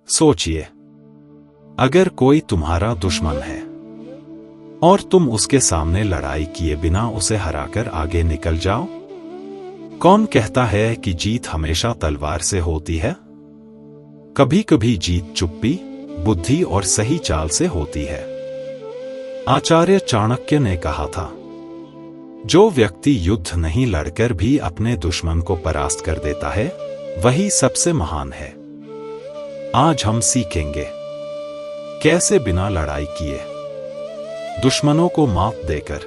सोचिए, अगर कोई तुम्हारा दुश्मन है और तुम उसके सामने लड़ाई किए बिना उसे हराकर आगे निकल जाओ, कौन कहता है कि जीत हमेशा तलवार से होती है? कभी कभी जीत चुप्पी, बुद्धि और सही चाल से होती है। आचार्य चाणक्य ने कहा था, जो व्यक्ति युद्ध नहीं लड़कर भी अपने दुश्मन को परास्त कर देता है, वही सबसे महान है। आज हम सीखेंगे कैसे बिना लड़ाई किए दुश्मनों को मात देकर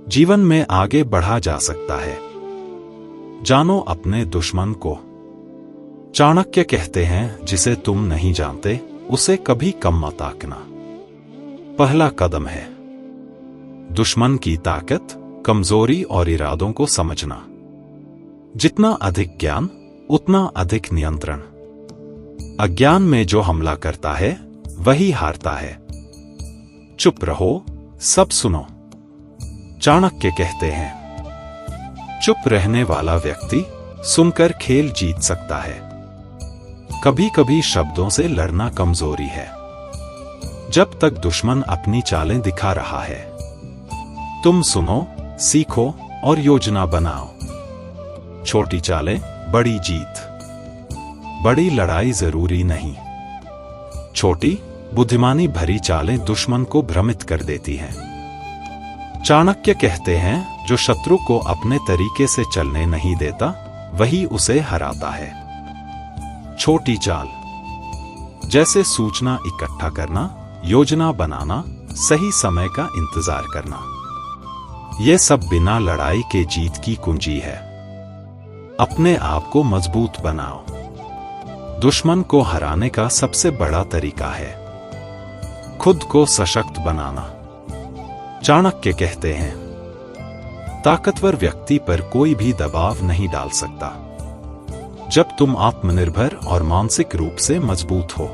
जीवन में आगे बढ़ा जा सकता है। जानो अपने दुश्मन को। चाणक्य कहते हैं, जिसे तुम नहीं जानते उसे कभी कम मत आंकना। पहला कदम है दुश्मन की ताकत, कमजोरी और इरादों को समझना। जितना अधिक ज्ञान उतना अधिक नियंत्रण। अज्ञान में जो हमला करता है वही हारता है। चुप रहो, सब सुनो। चाणक्य कहते हैं, चुप रहने वाला व्यक्ति सुनकर खेल जीत सकता है। कभी कभी शब्दों से लड़ना कमजोरी है। जब तक दुश्मन अपनी चालें दिखा रहा है, तुम सुनो, सीखो और योजना बनाओ। छोटी चालें, बड़ी जीत। बड़ी लड़ाई जरूरी नहीं। छोटी, बुद्धिमानी भरी चालें दुश्मन को भ्रमित कर देती हैं। चाणक्य कहते हैं, जो शत्रु को अपने तरीके से चलने नहीं देता, वही उसे हराता है। छोटी चाल, जैसे सूचना इकट्ठा करना, योजना बनाना, सही समय का इंतजार करना। यह सब बिना लड़ाई के जीत की कुंजी है। अपने आप को मजबूत बनाओ। दुश्मन को हराने का सबसे बड़ा तरीका है खुद को सशक्त बनाना। चाणक्य कहते हैं, ताकतवर व्यक्ति पर कोई भी दबाव नहीं डाल सकता। जब तुम आत्मनिर्भर और मानसिक रूप से मजबूत हो,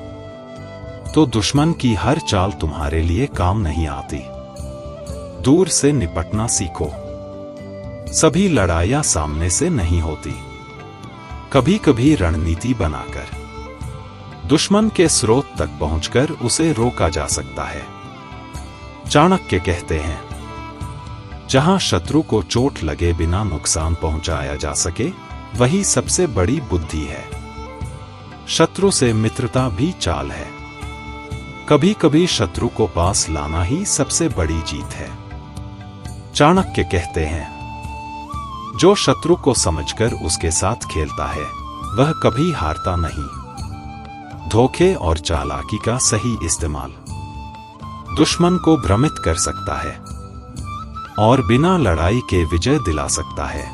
तो दुश्मन की हर चाल तुम्हारे लिए काम नहीं आती। दूर से निपटना सीखो। सभी लड़ाइयां सामने से नहीं होती। कभी कभी रणनीति बनाकर दुश्मन के स्रोत तक पहुंचकर उसे रोका जा सकता है। चाणक्य कहते हैं, जहां शत्रु को चोट लगे बिना नुकसान पहुंचाया जा सके, वही सबसे बड़ी बुद्धि है। शत्रु से मित्रता भी चाल है। कभी कभी शत्रु को पास लाना ही सबसे बड़ी जीत है। चाणक्य कहते हैं, जो शत्रु को समझकर उसके साथ खेलता है, वह कभी हारता नहीं। धोखे और चालाकी का सही इस्तेमाल दुश्मन को भ्रमित कर सकता है और बिना लड़ाई के विजय दिला सकता है।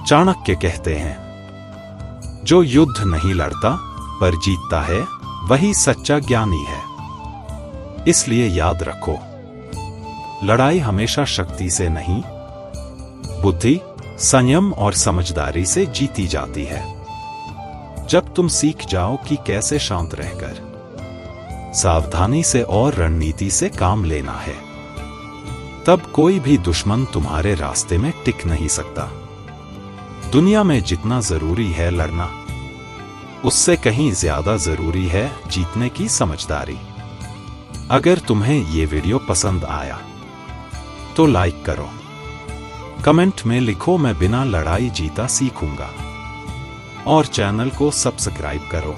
चाणक्य कहते हैं, जो युद्ध नहीं लड़ता पर जीतता है, वही सच्चा ज्ञानी है। इसलिए याद रखो, लड़ाई हमेशा शक्ति से नहीं, बुद्धि, संयम और समझदारी से जीती जाती है। जब तुम सीख जाओ कि कैसे शांत रहकर, सावधानी से और रणनीति से काम लेना है, तब कोई भी दुश्मन तुम्हारे रास्ते में टिक नहीं सकता। दुनिया में जितना जरूरी है लड़ना, उससे कहीं ज्यादा जरूरी है जीतने की समझदारी। अगर तुम्हें ये वीडियो पसंद आया तो लाइक करो। कमेंट में लिखो, मैं बिना लड़ाई जीता सीखूंगा। और चैनल को सब्सक्राइब करो।